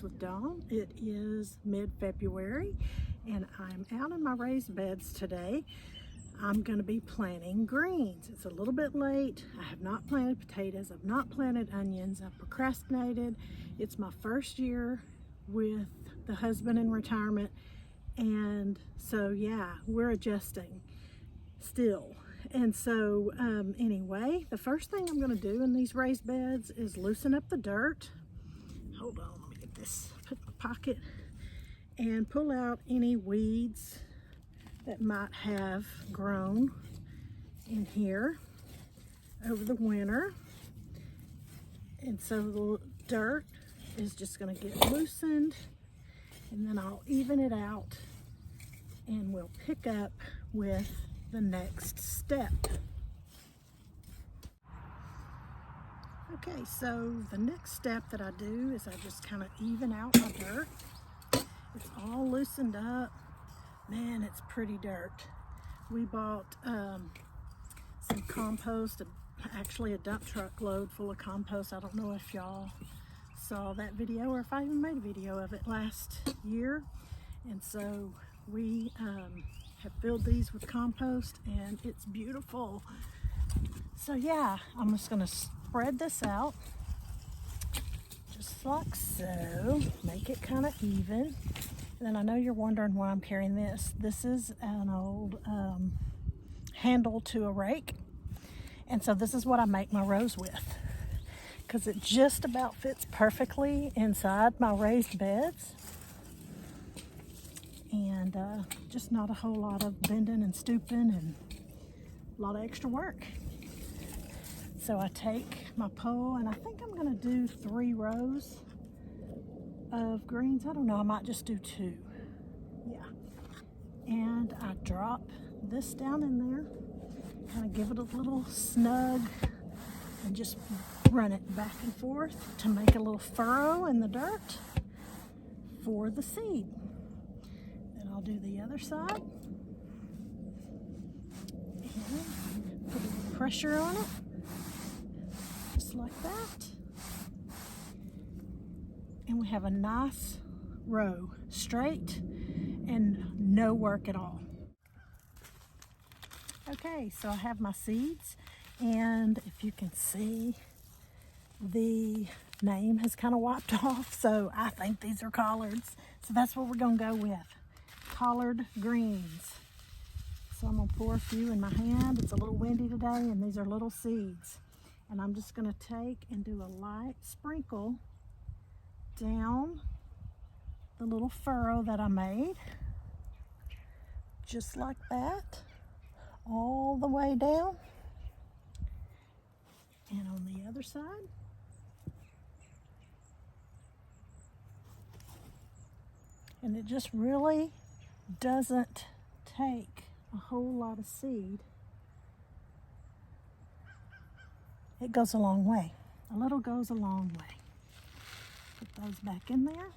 Days with Dawn. It is mid-February and I'm out in my raised beds today. I'm going to be planting greens. It's a little bit late. I have not planted potatoes. I've not planted onions. I've procrastinated. It's my first year with the husband in retirement, and so yeah, we're adjusting still. And so anyway, the first thing I'm going to do in these raised beds is loosen up the dirt. Hold on, let me get this, put in my pocket, and pull out any weeds that might have grown in here over the winter. And so the dirt is just going to get loosened, and then I'll even it out and we'll pick up with the next step. Okay, so the next step that I do is I just kind of even out my dirt. It's all loosened up. Man, it's pretty dirt. We bought some compost, actually a dump truck load full of compost. I don't know if y'all saw that video or if I even made a video of it last year. And so we have filled these with compost and it's beautiful. So yeah, I'm just gonna spread this out just like so, make it kind of even. And then I know you're wondering why I'm carrying this. This is an old handle to a rake. And so this is what I make my rows with, because it just about fits perfectly inside my raised beds. And just not a whole lot of bending and stooping and a lot of extra work. So I take my pole, and I think I'm gonna do 3 rows of greens. I don't know, I might just do 2. Yeah. And I drop this down in there, kind of give it a little snug, and just run it back and forth to make a little furrow in the dirt for the seed. Then I'll do the other side. And put a little pressure on it, just like that. And we have a nice row, straight and no work at all. Okay, so I have my seeds, and if you can see, the name has kind of wiped off, so I think these are collards. So that's what we're gonna go with, collard greens. So I'm gonna pour a few in my hand. It's a little windy today, and these are little seeds. And I'm just gonna take and do a light sprinkle down the little furrow that I made, just like that, all the way down. And on the other side. And it just really doesn't take a whole lot of seed. It goes a long way. A little goes a long way. Put those back in there.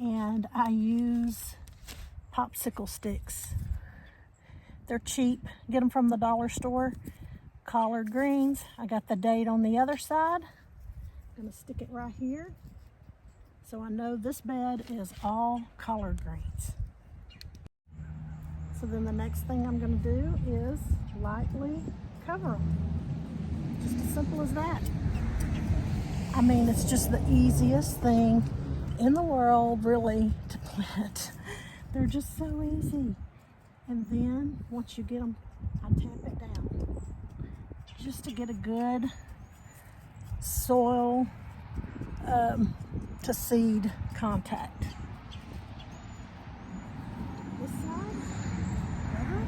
And I use popsicle sticks. They're cheap. Get them from the dollar store. Collard greens. I got the date on the other side. I'm gonna stick it right here, so I know this bed is all collard greens. So then the next thing I'm gonna do is lightly cover them. Just as simple as that. I mean, it's just the easiest thing in the world, really, to plant. They're just so easy. And then once you get them, I tap it down just to get a good soil to seed contact. This side, cover.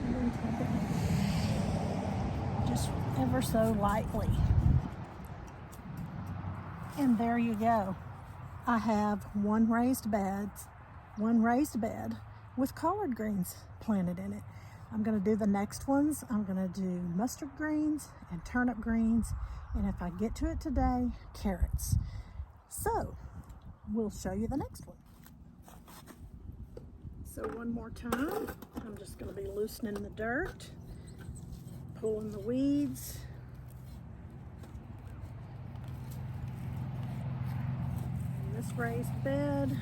And then tap it down. Just ever so lightly. And there you go. I have one raised bed with collard greens planted in it. I'm going to do the next ones. I'm going to do mustard greens and turnip greens, and if I get to it today, carrots. So we'll show you the next one. So one more time, I'm just going to be loosening the dirt, pulling the weeds. And this raised bed.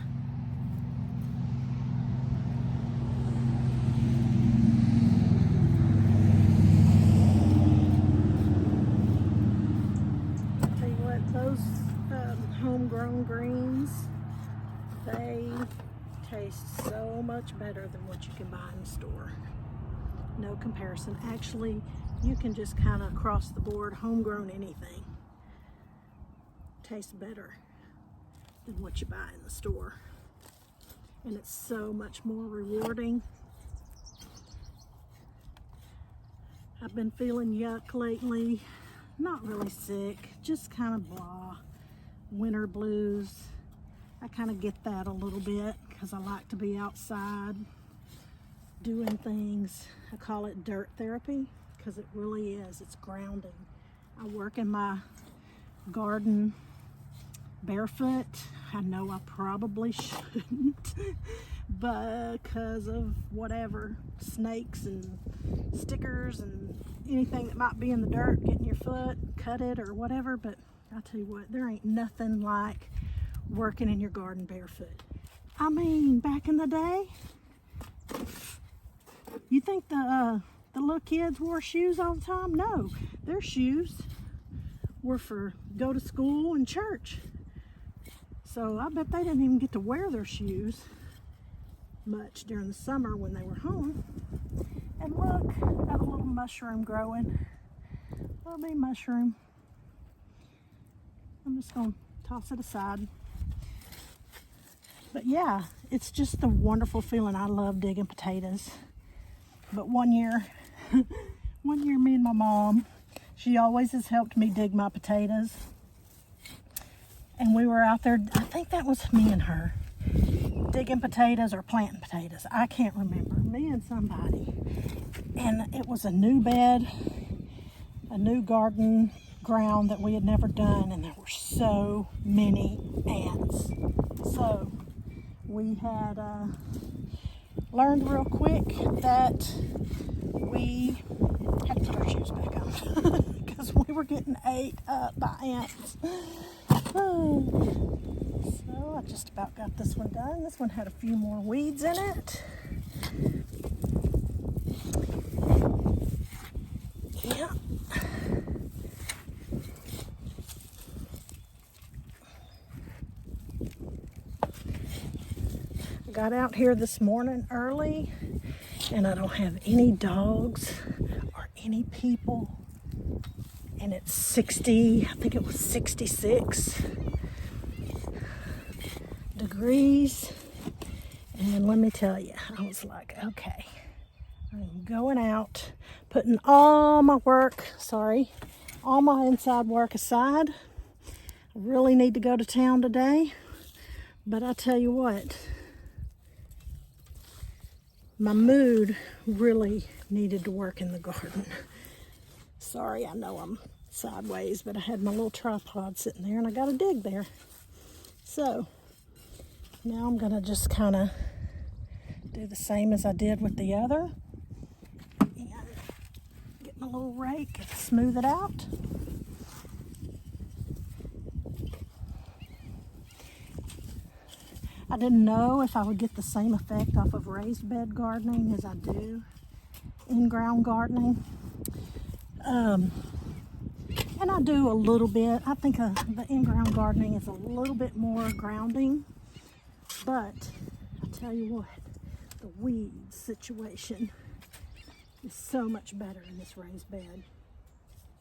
I'll tell you what, those homegrown greens, they taste so much better than what you can buy in the store. No comparison. Actually, you can just kind of across the board, homegrown anything tastes better than what you buy in the store. And it's so much more rewarding. I've been feeling yuck lately. Not really sick, just kind of blah. Winter blues. I kind of get that a little bit because I like to be outside doing things. I call it dirt therapy because it really is. It's grounding. I work in my garden barefoot. I know I probably shouldn't because of whatever, snakes and stickers and anything that might be in the dirt, getting your foot, cut it or whatever. But I'll tell you what, there ain't nothing like working in your garden barefoot. I mean, back in the day, you think the little kids wore shoes all the time? No, their shoes were for go to school and church. So I bet they didn't even get to wear their shoes much during the summer when they were home. And look, got a little mushroom growing. Little bitty mushroom. I'm just gonna toss it aside. But yeah, it's just the wonderful feeling. I love digging potatoes. But one year me and my mom, she always has helped me dig my potatoes. And we were out there, I think that was me and her, digging potatoes or planting potatoes. I can't remember, me and somebody. And it was a new bed, a new garden ground that we had never done, and there were so many ants. So we had learned real quick that we had to put our shoes back on because we were getting ate up by ants. So I just about got this one done. This one had a few more weeds in it. Yeah. Got out here this morning early, and I don't have any dogs or any people, and it's 60, I think it was 66 degrees. And let me tell you, I was like, okay, I'm going out, putting all my work, all my inside work aside. I really need to go to town today, but I tell you what, my mood really needed to work in the garden. Sorry, I know I'm sideways, but I had my little tripod sitting there and I got to dig there. So now I'm going to just kind of do the same as I did with the other. And get my little rake and smooth it out. I didn't know if I would get the same effect off of raised bed gardening as I do in-ground gardening. And I do a little bit. I think the in-ground gardening is a little bit more grounding. But I tell you what, the weed situation is so much better in this raised bed.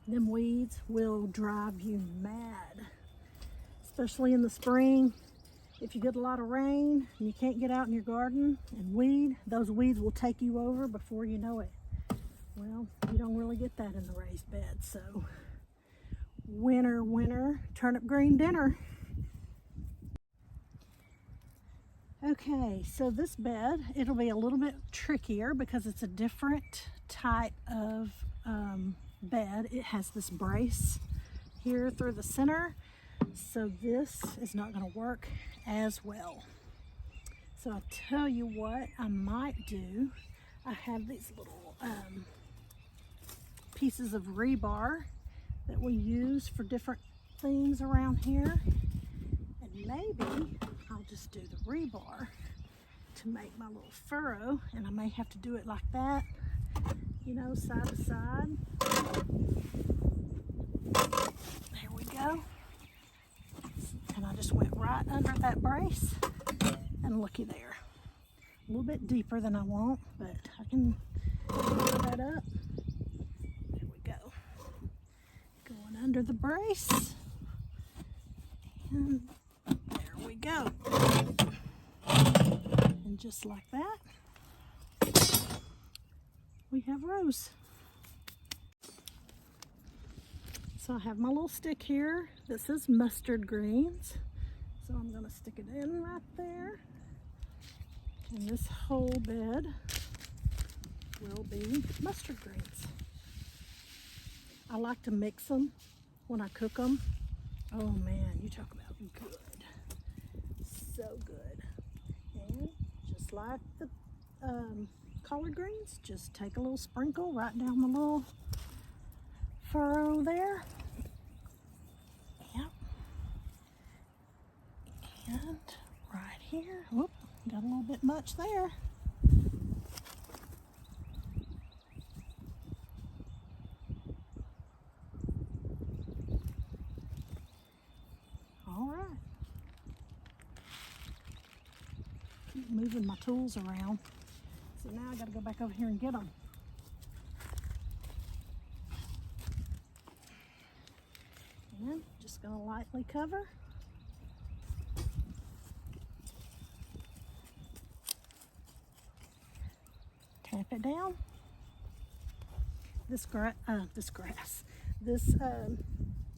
Them weeds will drive you mad, especially in the spring. If you get a lot of rain and you can't get out in your garden and weed, those weeds will take you over before you know it. Well, you don't really get that in the raised bed, so winter, winter, turnip green dinner. Okay, so this bed, it'll be a little bit trickier because it's a different type of bed. It has this brace here through the center, so this is not going to work as well. So I'll tell you what I might do. I have these little pieces of rebar that we use for different things around here. And maybe I'll just do the rebar to make my little furrow, and I may have to do it like that, you know, side to side. There we go. And I just went right under that brace, and looky there. A little bit deeper than I want, but I can cover that up. There we go. Going under the brace. And there we go. And just like that, we have rows. So I have my little stick here. This is mustard greens. So I'm going to stick it in right there. And this whole bed will be mustard greens. I like to mix them when I cook them. Oh man, you talk about good. So good. And just like the collard greens, just take a little sprinkle right down the little furrow there. Yep. And right here, whoop, got a little bit much there. All right. Keep moving my tools around. So now I got to go back over here and get them. And just going to lightly cover. Tamp it down. This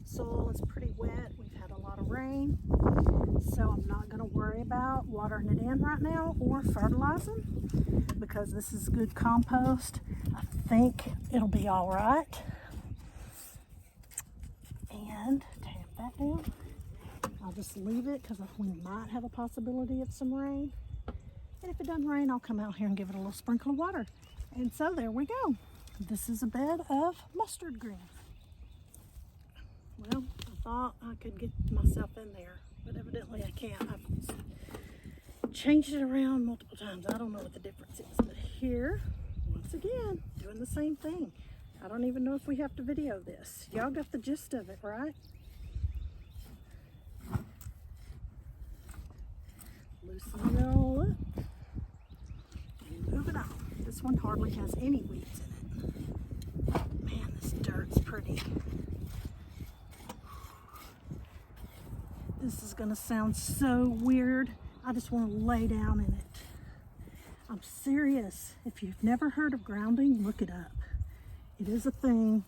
soil is pretty wet. We've had a lot of rain, so I'm not going to worry about watering it in right now or fertilizing because this is good compost. I think it'll be all right. And tamp that down. I'll just leave it because we might have a possibility of some rain. And if it doesn't rain, I'll come out here and give it a little sprinkle of water. And so there we go. This is a bed of mustard greens. Well, I thought I could get myself in there, but evidently I can't. I've changed it around multiple times. I don't know what the difference is, but here, once again, doing the same thing. I don't even know if we have to video this. Y'all got the gist of it, right? Loosen it all up and move it on. This one hardly has any weeds in it. Man, this dirt's pretty. This is gonna sound so weird. I just want to lay down in it. I'm serious. If you've never heard of grounding, look it up. It is a thing.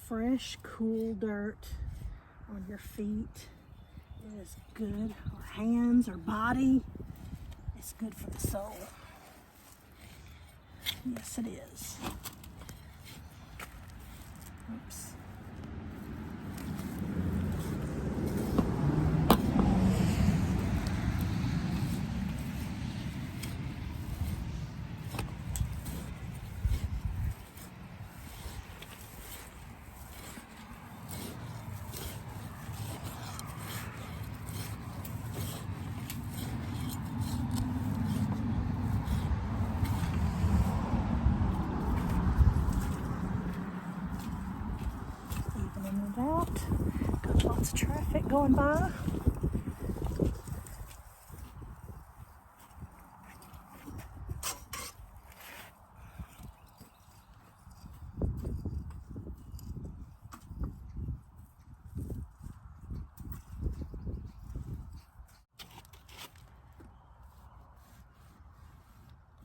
Fresh, cool dirt on your feet. It is good, or hands, or body. It's good for the soul. Yes, it is. Oops. Got lots of traffic going by.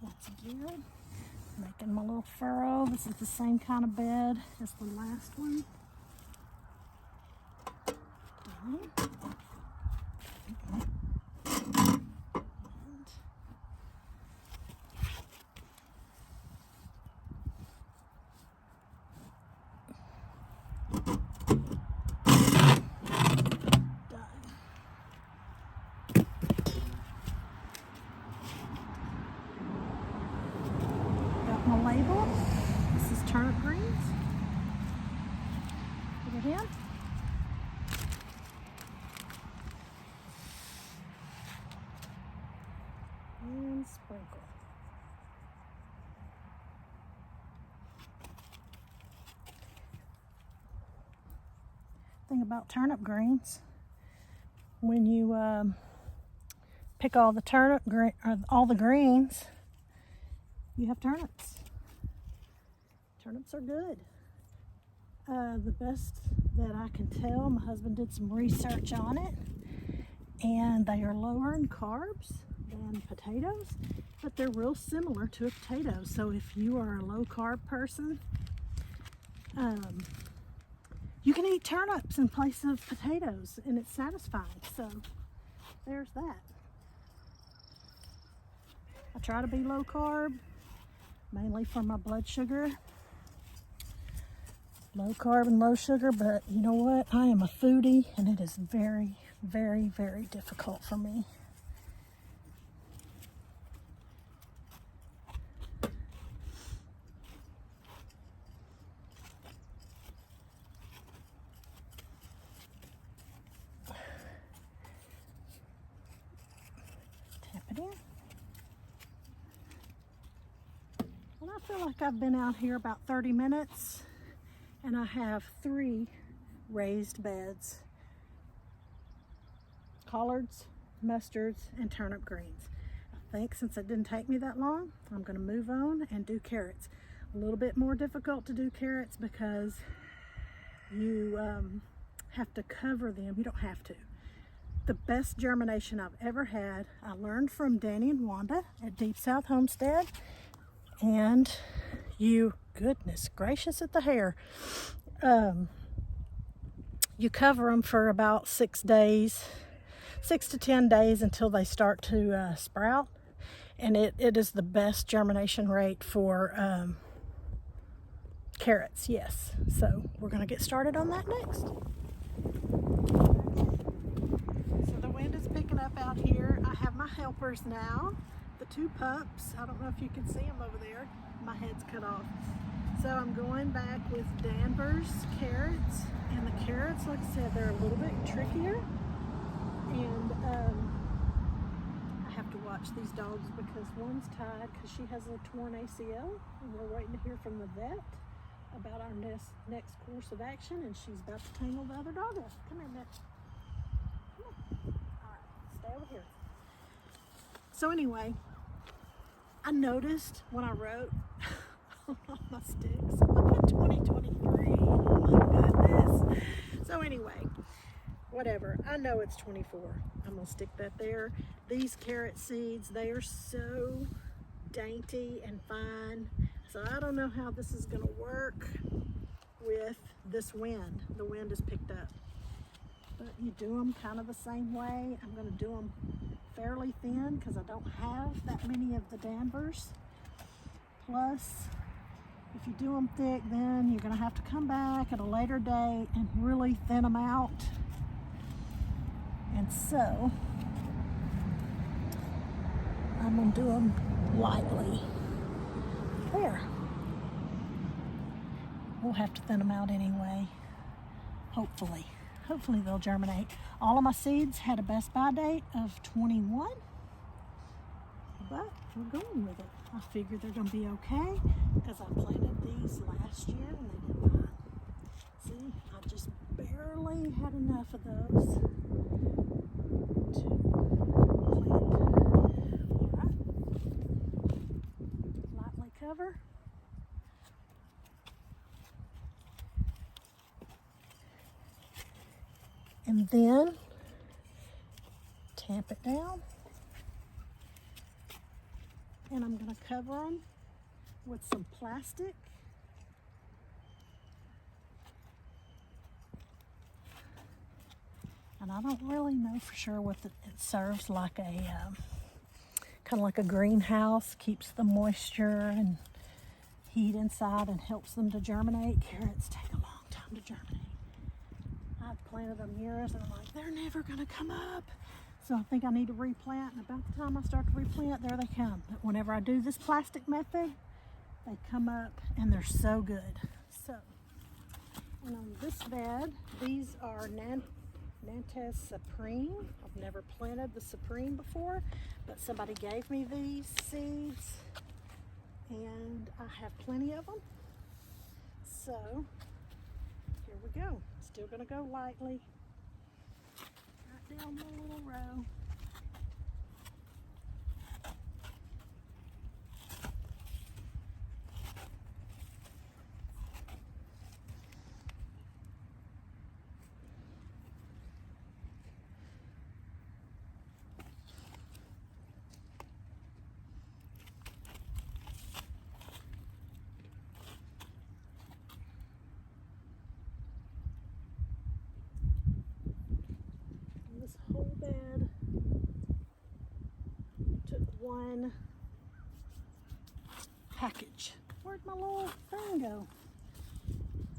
That's good. Making my little furrow. This is the same kind of bed as the last one. my label. This is turnip greens. Put it in. And sprinkle. Thing about turnip greens, when you pick all the all the greens, you have turnips. Turnips are good. The best that I can tell, my husband did some research on it, and they are lower in carbs than potatoes, but they're real similar to a potato. So if you are a low carb person, you can eat turnips in place of potatoes, and it's satisfying. So there's that. I try to be low carb, mainly for my blood sugar. Low carb and low sugar, but you know what? I am a foodie, and it is very, very, very difficult for me. Tap it in. And I feel like I've been out here about 30 minutes, and I have 3 raised beds: collards, mustards, and turnip greens. I think since it didn't take me that long, I'm going to move on and do carrots. A little bit more difficult to do carrots because you have to cover them. You don't have to. The best germination I've ever had, I learned from Danny and Wanda at Deep South Homestead. And you, goodness gracious at the hair, you cover them for about 6 days, 6 to 10 days, until they start to sprout. And it is the best germination rate for carrots, yes. So we're going to get started on that next. So the wind is picking up out here. I have my helpers now, the 2 pups. I don't know if you can see them over there. My head's cut off. So I'm going back with Danvers carrots, and the carrots, like I said, they're a little bit trickier, and I have to watch these dogs because one's tied because she has a torn ACL, and we're waiting to hear from the vet about our next course of action, and she's about to tangle the other dog up. Come here, Mitch. Come on. All right, stay over here. So anyway, I noticed when I wrote on all my sticks, I put 2023. Oh my goodness. So anyway, whatever. I know it's 24. I'm going to stick that there. These carrot seeds, they are so dainty and fine. So I don't know how this is going to work with this wind. The wind has picked up. But you do them kind of the same way. I'm going to do them fairly thin because I don't have that many of the Danvers. Plus, if you do them thick, then you're going to have to come back at a later date and really thin them out. And so, I'm going to do them lightly. There. We'll have to thin them out anyway, hopefully. Hopefully they'll germinate. All of my seeds had a best by date of 21, but we're going with it. I figured they're going to be okay because I planted these last year and they did fine. See, I just barely had enough of those to plant. All right, lightly cover. And then tamp it down, and I'm going to cover them with some plastic. And I don't really know for sure what it serves, like a kind of like a greenhouse, keeps the moisture and heat inside and helps them to germinate. Carrots take a long time to germinate. I've planted them years and I'm like, they're never going to come up. So I think I need to replant, and about the time I start to replant, there they come. But whenever I do this plastic method, They come up and they're so good. So, and on this bed, these are Nantes Supreme. I've never planted the Supreme before, but somebody gave me these seeds and I have plenty of them. So here we go. Still gonna go lightly right down the little row. This whole bed took one package. Where'd my little thing go?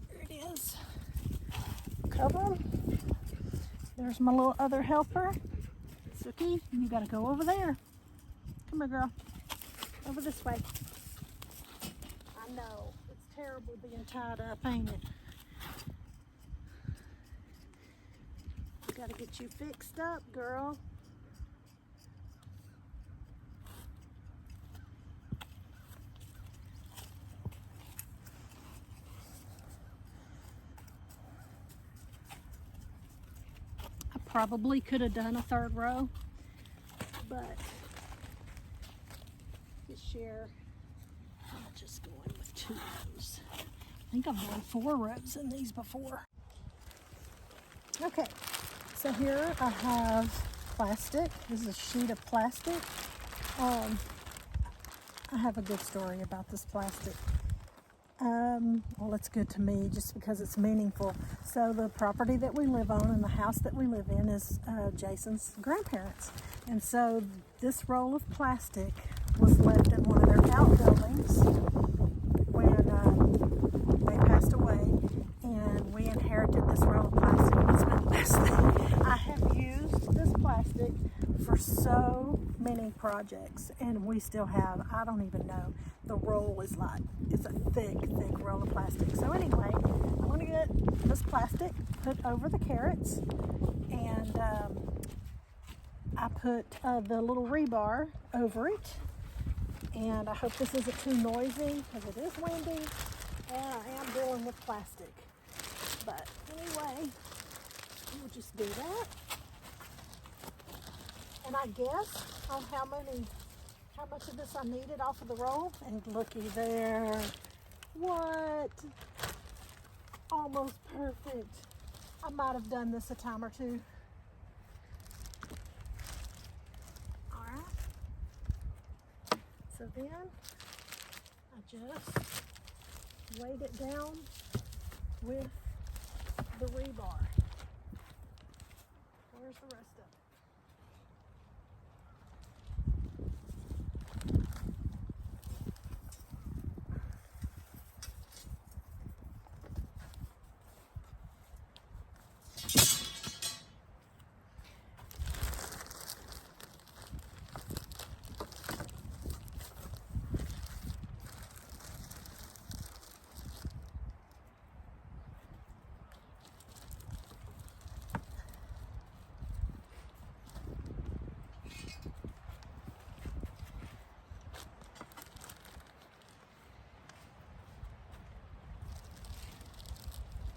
There it is. Cover 'em. There's my little other helper. Suki, you gotta go over there. Come here, girl. Over this way. I know, it's terrible being tied up, ain't it? Gotta get you fixed up, girl. I probably could have done a third row, but this year I'm just going with 2 rows. I think I've done 4 rows in these before. Okay. So here I have plastic. This is a sheet of plastic. I have a good story about this plastic. Well, it's good to me just because it's meaningful. So the property that we live on and the house that we live in is Jason's grandparents. And so this roll of plastic was left in one of their outbuildings when they passed away. And we inherited this roll of plastic. It's been the best thing. I have used this plastic for so many projects, and we still have, I don't even know, the roll is like, it's a thick roll of plastic. So anyway, I'm going to get this plastic put over the carrots, and I put the little rebar over it, and I hope this isn't too noisy because it is windy, and I am dealing with plastic. But anyway, we'll just do that. And I guess on how much of this I needed off of the roll. And looky there. What? Almost perfect. I might have done this a time or two. All right. So then I just weight it down with the rebar. Where's the rest of it?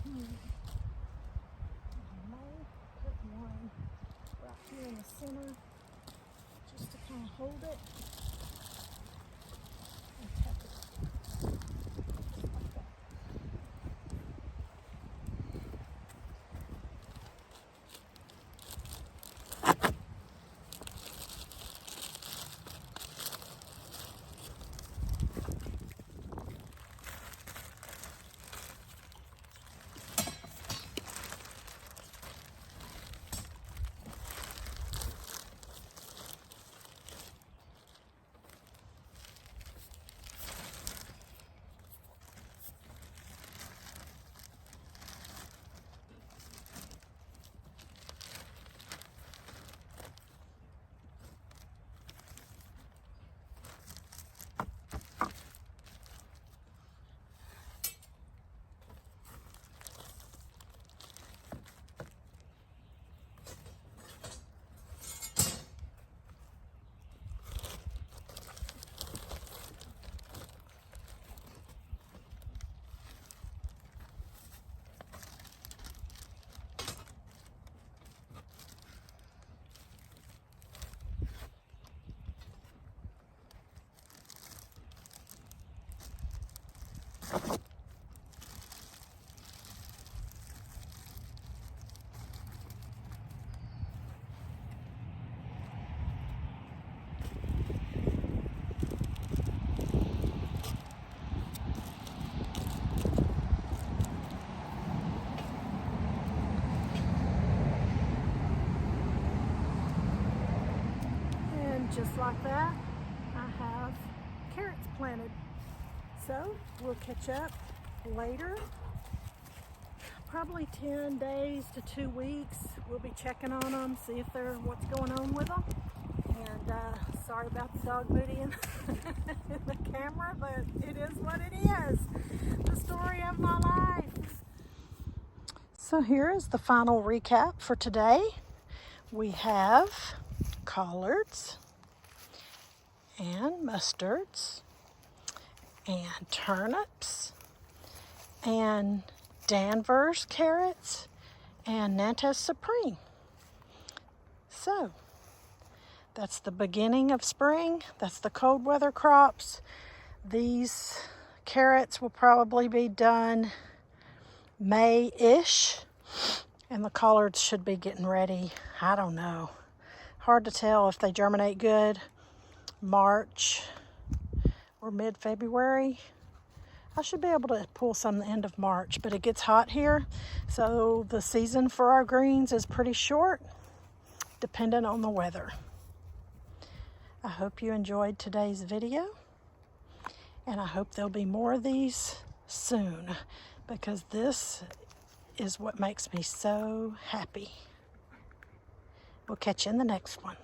I may put one right here in the center just to kind of hold it and tap it like that. Just like that, I have carrots planted. So we'll catch up later. Probably 10 days to 2 weeks. We'll be checking on them, see if what's going on with them. And sorry about the dog booty in the camera, but it is what it is. The story of my life. So here is the final recap for today. We have collards and mustards and turnips and Danvers carrots and Nantes Supreme. So that's the beginning of spring. That's the cold weather crops. These carrots will probably be done May-ish, and the collards should be getting ready, I don't know. Hard to tell if they germinate good. March or mid-February. I should be able to pull some the end of March, but it gets hot here, so the season for our greens is pretty short, dependent on the weather. I hope you enjoyed today's video, and I hope there'll be more of these soon, because this is what makes me so happy. We'll catch you in the next one.